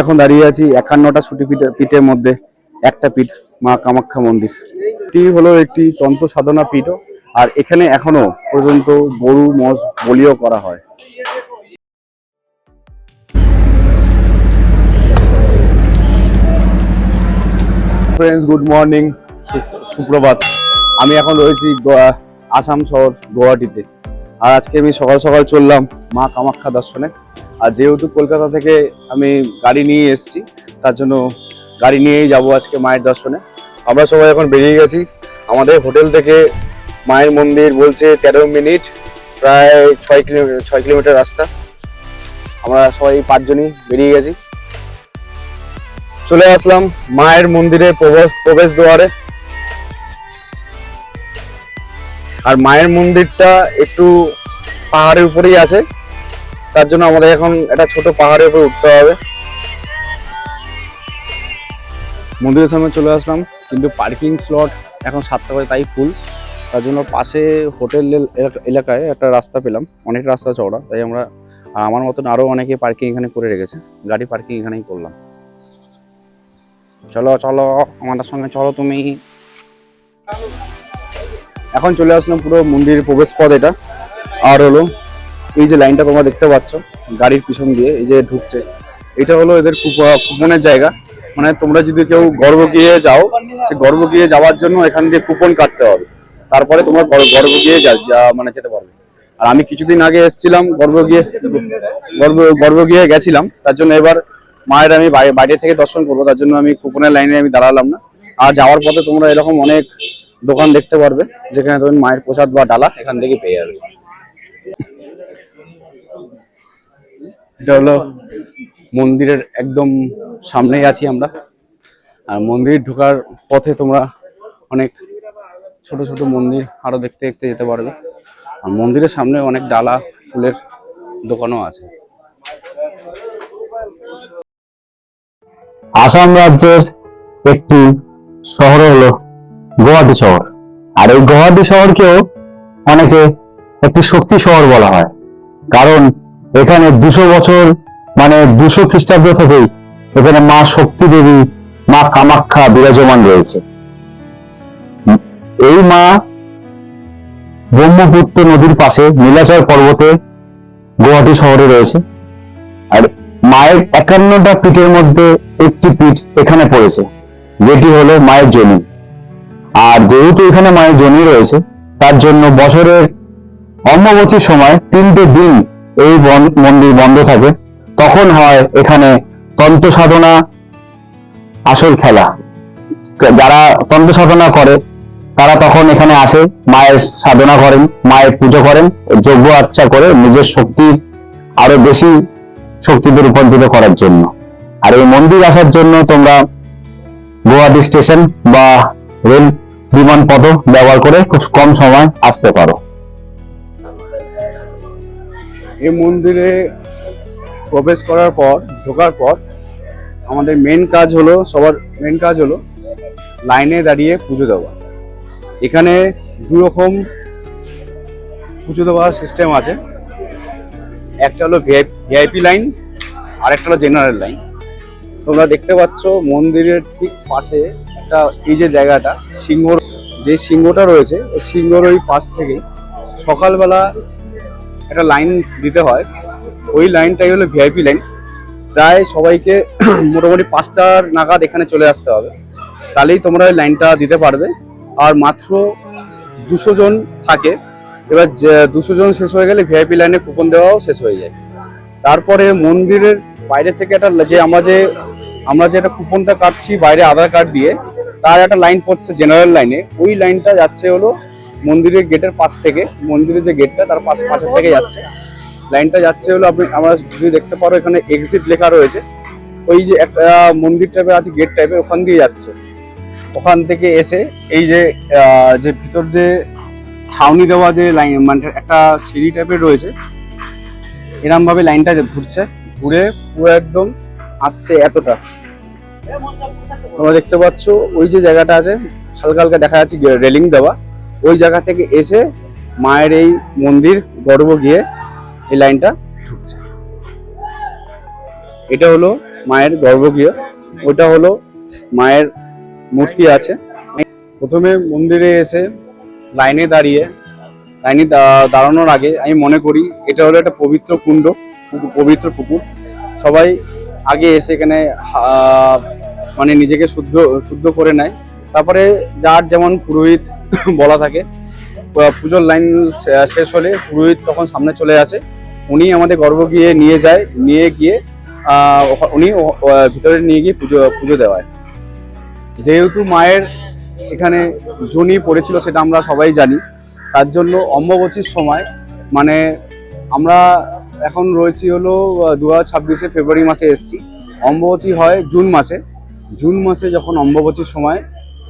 এখন দাঁড়িয়ে আছি 51টা সতী পীঠের মধ্যে একটা পীঠ মা কামাখ্যা মন্দির। এটি হলো একটি তন্ত্র সাধনা পীঠও, আর এখানে এখনো পর্যন্ত গরু মোষ বলিও করা হয়। ফ্রেন্ডস, গুড মর্নিং, সুপ্রভাত। আমি এখন রয়েছি আসাম শহর গুয়াহাটিতে, আর আজকে আমি সকাল সকাল চললাম মা কামাখ্যা দর্শনে। আর যেহেতু কলকাতা থেকে আমি গাড়ি নিয়ে এসেছি, তার জন্য গাড়ি নিয়েই যাব আজকে মায়ের দর্শনে। আমরা সবাই এখন বেরিয়ে গেছি। আমাদের হোটেল থেকে মায়ের মন্দির বলছে 13 মিনিট, প্রায় 6 কিলোমিটার রাস্তা। আমরা সবাই 5 জনই বেরিয়ে গেছি। চলে আসলাম মায়ের মন্দিরে প্রবেশ দ্বারে। আর মায়ের মন্দিরটা একটু পাহাড়ের উপরেই আছে, তার জন্য আমাদের এখন একটা ছোট পাহাড়ের উপরে উঠতে হবে। মন্দিরের সামনে চলে আসলাম, কিন্তু পার্কিং স্লট এখন 7টা বাজে, তাই ফুল। তার জন্য পাশে হোটেল এলাকায় একটা রাস্তা পেলাম, অনেক রাস্তা চওড়া, তাই আমরা আমার মতন আরো অনেকে পার্কিং এখানে করে রেখেছে। গাড়ি পার্কিং এখানেই করলাম। চলো চলো আমাদের সঙ্গে চলো তুমি। এখন চলে আসলাম পুরো মন্দিরের প্রবেশ পথ এটা। আর হলো এই যে লাইনটা তোমরা দেখতে পাচ্ছ গাড়ির পিছন দিয়ে এই যে ঢুকছে, এটা হলো এদের কুপনের জায়গা। মানে তোমরা যদি কেউ গর্ভগৃহে যাও, সে গর্ভগৃহে যাওয়ার জন্য এখান দিয়ে কুপন কাটতে হবে, তারপরে তোমরা গর্ভগৃহে মানে যেতে পারবে। আর আমি কিছুদিন আগে এসেছিলাম গর্ভগৃহে গেছিলাম, তার জন্য এবার মায়ের আমি বাইরে থেকে দর্শন করবো, তার জন্য আমি কুপনের লাইনে আমি দাঁড়ালাম না। আর যাওয়ার পথে তোমরা এরকম অনেক দোকান দেখতে পারবে, যেখানে তুমি মায়ের প্রসাদ বা ডালা এখান থেকে পেয়ে যাবে। এটা হলো মন্দিরের একদম সামনেই আছি আমরা। আর মন্দির ঢোকার পথে তোমরা অনেক ছোট ছোট মন্দির আরো দেখতে দেখতে যেতে পারবে। আর মন্দিরের সামনে অনেক ডালা ফুলের দোকানও আছে। আসাম রাজ্যের একটি শহর হলো গুয়াহাটি শহর। আর এই গুয়াহাটি শহরকেও অনেকে একটি শক্তি শহর বলা হয়, কারণ এখানে 200 বছর মানে 200 খ্রিস্টাব্দ থেকেই এখানে মা শক্তি দেবী মা কামাখ্যা বিরাজমান রয়েছে। এই মা ব্রহ্মপুত্র নদীর পাশে নীলাচল পর্বতে গুয়াহাটি শহরে রয়েছে। আর মায়ের 51টা পীঠের মধ্যে একটি পীঠ এখানে পড়েছে, যেটি হলো মায়ের জনি। আর যেহেতু এখানে মায়ের জনি রয়েছে, তার জন্য বছরের অম্বুবাচীর সময় 3টে দিন এই মন্দির বন্ধ থাকে। তখন হয় এখানে তন্ত্র সাধনা আসল খেলা। যারা তন্ত্র সাধনা করে তারা তখন এখানে আসে, মায়ের সাধনা করেন, মায়ের পুজো করেন, যজ্ঞ আর্চা করে নিজের শক্তি আরো বেশি শক্তিতে রূপান্তরিত করার জন্য। আর এই মন্দির আসার জন্য তোমরা গুয়াহাটি স্টেশন বা রেল বিমান পথ ব্যবহার করে খুব কম সময় আসতে পারো। এই মন্দিরে প্রবেশ করার পর, ঢোকার পর আমাদের সবার মেন কাজ হলো লাইনে দাঁড়িয়ে পুজো দেওয়া। এখানে 2 রকম পুজো দেওয়ার সিস্টেম আছে। একটা হলো ভিআইপি লাইন, আর একটা হলো জেনারেল লাইন। তোমরা দেখতে পাচ্ছ মন্দিরের ঠিক পাশে একটা এই যে জায়গাটা যে সিংহটা রয়েছে, ওই সিংহর ওই পাশ থেকে সকালবেলা একটা লাইন দিতে হয়। ওই লাইনটাই হলো ভিআইপি লাইন। প্রায় সবাইকে মোটামুটি 5টার নাগাদ এখানে চলে আসতে হবে, তাহলেই তোমরা ওই লাইনটা দিতে পারবে। আর মাত্র 200 জন থাকে। এবার 200 জন শেষ হয়ে গেলে ভিআইপি লাইনে কুপন দেওয়াও শেষ হয়ে যায়। তারপরে মন্দিরের বাইরে থেকে আমরা যে একটা কুপনটা কাটছি বাইরে আধার কার্ড দিয়ে, তার একটা লাইন পড়ছে জেনারেল লাইনে। ওই লাইনটা যাচ্ছে হলো মন্দিরের গেটের পাশ থেকে, মন্দিরের যে গেটটা তার পাশের থেকে যাচ্ছে। লাইনটা যাচ্ছে হলো আমরা যদি দেখতে পারো এখানে এক্সিট লেখা রয়েছে, ওই যে একটা মন্দির টাইপের আছে, গেট টাইপের, ওখান দিয়ে যাচ্ছে। ওখান থেকে এসে এই যে ভিতর যে ছাউনি দেওয়া যে লাইন, মানে একটা সিঁড়ি টাইপের রয়েছে, এরকম ভাবে লাইনটা ঘুরছে, ঘুরে পুরো একদম আসছে এতটা। তোমরা দেখতে পাচ্ছ ওই যে জায়গাটা আছে, হালকা হালকা দেখা যাচ্ছে রেলিং দেওয়া, ওই জায়গা থেকে এসে মায়ের এই মন্দির গর্ভ গিয়ে এই লাইনটা ঢুকছে। এটা হলো মায়ের গর্ভগৃহ, ওটা হলো মায়ের মূর্তি আছে। প্রথমে মন্দিরে এসে লাইনে দাঁড়ানোর আগে আমি মনে করি এটা হলো একটা পবিত্র কুণ্ড, পবিত্র পুকুর। সবাই আগে এসে এখানে মানে নিজেকে শুদ্ধ শুদ্ধ করে নেয়। তারপরে যার যেমন পুরোহিত বলা থাকে, পুজোর লাইন শেষ হলে পুরোহিত তখন সামনে চলে আসে, উনি আমাদের গর্ভগৃহে নিয়ে যায়, নিয়ে গিয়ে উনি ভিতরে নিয়ে গিয়ে পুজো দেওয়ায়। যেহেতু মায়ের এখানে যোনি পড়েছিল সেটা আমরা সবাই জানি, তার জন্য অম্বুবাচীর সময়, মানে আমরা এখন রয়েছি হলো 2026 ফেব্রুয়ারি মাসে এসেছি, অম্বুবাচী হয় জুন মাসে। জুন মাসে যখন অম্বুবাচীর সময়,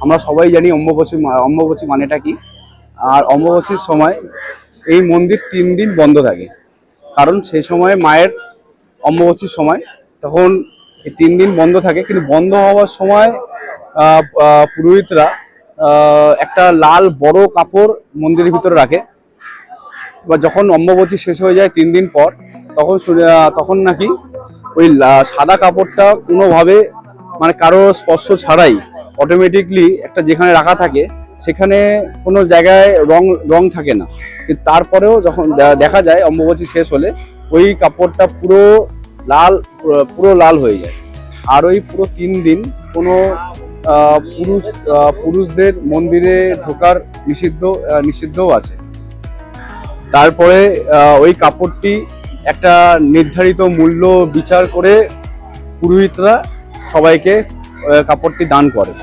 আমরা সবাই জানি অম্বুবাচী মানেটা কি। আর অম্বুবাচীর সময় এই মন্দির 3 দিন বন্ধ থাকে, কারণ সেই সময় মায়ের অম্বুবাচীর সময়, তখন এই 3 দিন বন্ধ থাকে। কিন্তু বন্ধ হওয়ার সময় পুরোহিতরা একটা লাল বড় কাপড় মন্দিরের ভিতরে রাখে। বা যখন অম্বুবাচী শেষ হয়ে যায় 3 দিন পর, তখন নাকি ওই সাদা কাপড়টা কোনোভাবে, মানে কারো স্পর্শ ছাড়াই অটোমেটিকলি একটা যেখানে রাখা থাকে সেখানে কোনো জায়গায় রং থাকে না। কিন্তু তারপরেও যখন দেখা যায় অম্বুবাচী শেষ হলে ওই কাপড়টা পুরো লাল হয়ে যায়। আর ওই পুরো 3 দিন কোনো পুরুষদের মন্দিরে ঢোকার নিষিদ্ধও আছে। তারপরে ওই কাপড়টি একটা নির্ধারিত মূল্য বিচার করে পুরোহিতরা সবাইকে কাপড়টি দান করে।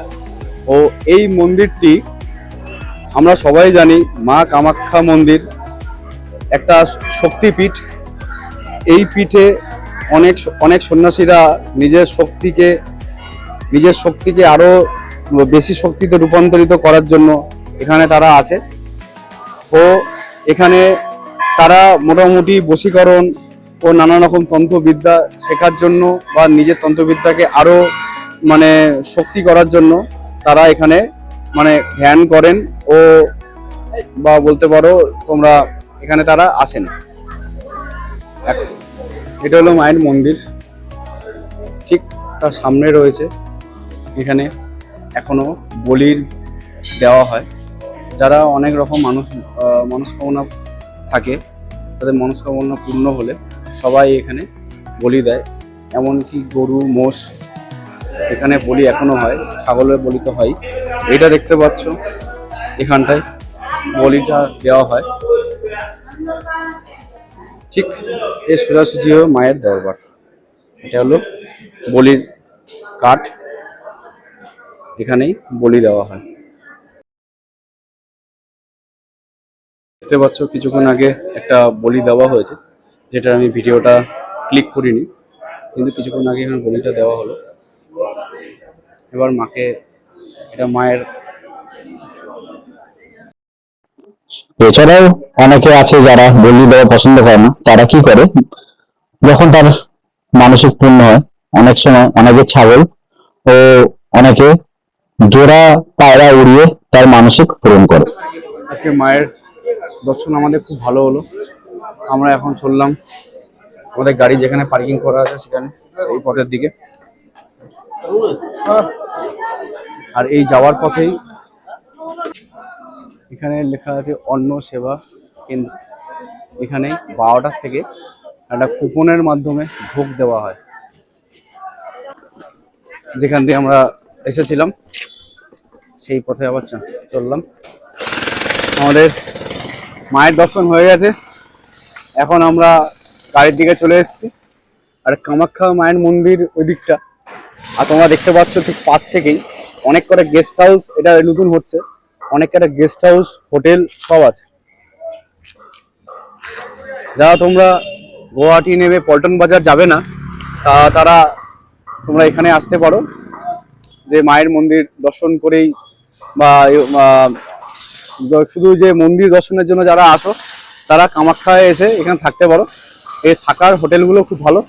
ও এই মন্দিরটি আমরা সবাই জানি মা কামাখ্যা মন্দির একটা শক্তিপীঠ। এই পীঠে অনেক সন্ন্যাসীরা নিজের শক্তিকে আরো বেশি শক্তিতে রূপান্তরিত করার জন্য এখানে তারা আসে। ও এখানে তারা মোটামুটি বশীকরণ ও নানা রকম তন্ত্রবিদ্যা শেখার জন্য বা নিজের তন্ত্রবিদ্যাকে আরো মানে শক্তি করার জন্য তারা এখানে মানে ধ্যান করেন, ও বা বলতে পারো তোমরা এখানে তারা আসেন। এটা হলো মায়ের মন্দির, ঠিক তার সামনে রয়েছে এখানে এখনো বলির দেওয়া হয়। যারা অনেক রকম মনস্কামনা থাকে, তাদের মনস্কামনা পূর্ণ হলে সবাই এখানে বলি দেয়। এমনকি গরু, মোষ এখানে বলি এখনো হয়, ছাগলের বলি তো হয়। এটা দেখতে পাচ্ছ এখানটায় বলিটা দেওয়া হয়। ঠিক এই সোজাসুজি মায়ের দরবার। এটা হলো বলির কাঠ, এখানেই বলি দেওয়া হয়। দেখতে পাচ্ছ কিছুক্ষণ আগে একটা বলি দেওয়া হয়েছে, যেটা আমি ভিডিওটা ক্লিক করিনি, কিন্তু কিছুক্ষণ আগে এখানে বলিটা দেওয়া হলো। এবার মাকে, এটা মায়ের। এছাড়াও অনেকে আছে যারা বলি দেওয়া পছন্দ করে না, তারা কি করে, যখন তার মানসিক পূর্ণ হয়, অনেক সময় অনেকে ছাগল ও অনেকে জোড়া পায়রা উড়িয়ে তার মানসিক পূরণ করে। আজকে মায়ের দর্শন আমাদের খুব ভালো হলো। আমরা এখন চললাম আমাদের গাড়ি যেখানে পার্কিং করা আছে সেখানে, সেই পথের দিকে। আর এই যাওয়ার পথেই এখানে লেখা আছে অন্ন সেবা কেন্দ্র। এখানে 12টার থেকে একটা কুপনের মাধ্যমে ভোগ দেওয়া হয়। যেখান থেকে আমরা এসেছিলাম সেই পথে আবার চললাম। আমাদের মায়ের দর্শন হয়ে গেছে, এখন আমরা গাড়ির দিকে চলে এসেছি। আর কামাখ্যা মায়ের মন্দির ওই দিকটা, আর তোমরা দেখতে পাচ্ছ ঠিক পাশ থেকেই অনেক কটা গেস্ট হাউস, এটা নতুন হচ্ছে, অনেক কটা গেস্ট হাউস, হোটেল সব আছে। যারা তোমরা গুয়াহাটি নেমে পল্টন বাজার যাবে না, তারা তোমরা এখানে আসতে পারো, যে মায়ের মন্দির দর্শন করেই, বা শুধু যে মন্দির দর্শনের জন্য যারা আসো তারা কামাখ্যায় এসে এখানে থাকতে পারো। এই থাকার হোটেলগুলো খুব ভালো,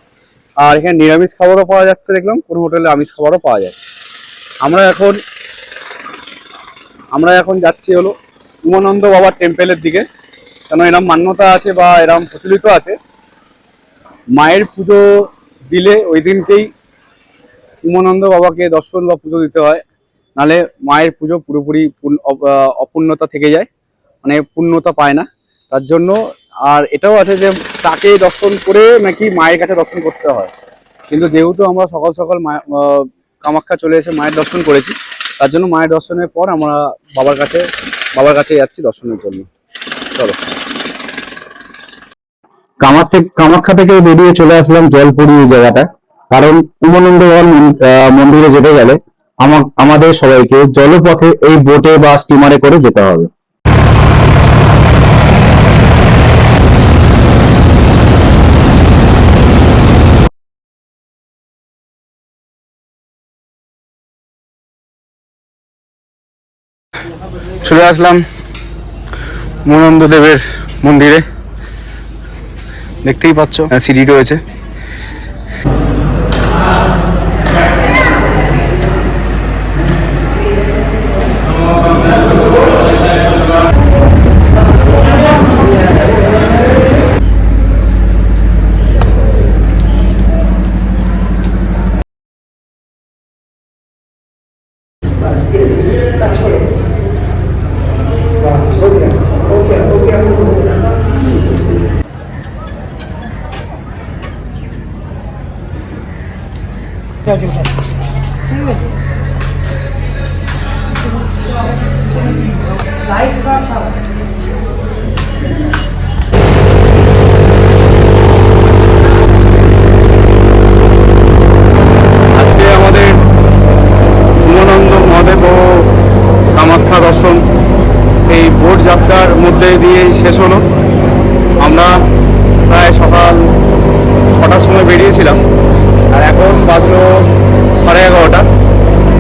আর এখানে নিরামিষ খাবারও পাওয়া যাচ্ছে, দেখলাম কোনো হোটেলে আমিষ খাবারও পাওয়া যায়। আমরা এখন যাচ্ছি হলো উমানন্দ বাবার টেম্পেলের দিকে, কেন এরম মান্যতা আছে বা এরম প্রচলিত আছে, মায়ের পুজো দিলে ওই দিনকেই উমানন্দ বাবাকে দর্শন বা পুজো দিতে হয়, নালে মায়ের পুজো পুরোপুরি অপূর্ণতা থেকে যায়, মানে পূর্ণতা পায় না। তার জন্য আর এটাও আছে যে তাকে দর্শন করে নাকি মায়ের কাছে দর্শন করতে হয়। কিন্তু যেহেতু আমরা সকাল সকাল কামাখ্যা চলে এসে মায়ের দর্শন করেছি, তার জন্য মায়ের দর্শনের পর আমরা বাবার কাছে যাচ্ছি দর্শনের জন্য। চলো। কামাখ্যা থেকে বেরিয়ে চলে আসলাম জলপুরি এই জায়গাটা। কারণ উমানন্দ বাবার মন্দিরে যেতে গেলে আমাদের সবাইকে জলপথে এই বোটে বা স্টিমারে করে যেতে হবে। চলে আসলাম উমানন্দ দেবের মন্দিরে, দেখতেই পাচ্ছ সিঁড়ি রয়েছে। আজকে আমাদের উমানন্দ মহাদেব ও কামাখ্যা দর্শন এই বোট যাত্রার মধ্যে দিয়েই শেষ হলো। আমরা প্রায় সকাল 6টার সময় বেরিয়েছিলাম, আর এখন বাজলো 11:30।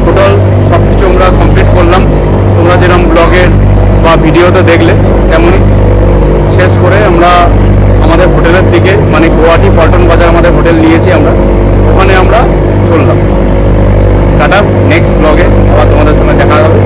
টোটাল সব কিছু আমরা কমপ্লিট করলাম, তোমরা যেরকম ব্লগের বা ভিডিওতে দেখলে তেমনই। শেষ করে আমরা আমাদের হোটেলের দিকে, মানে গুয়াহাটি পল্টন বাজার আমাদের হোটেল নিয়েছি আমরা, ওখানে আমরা চললাম। টাটা, নেক্সট ব্লগে আবার তোমাদের সঙ্গে দেখা হবে।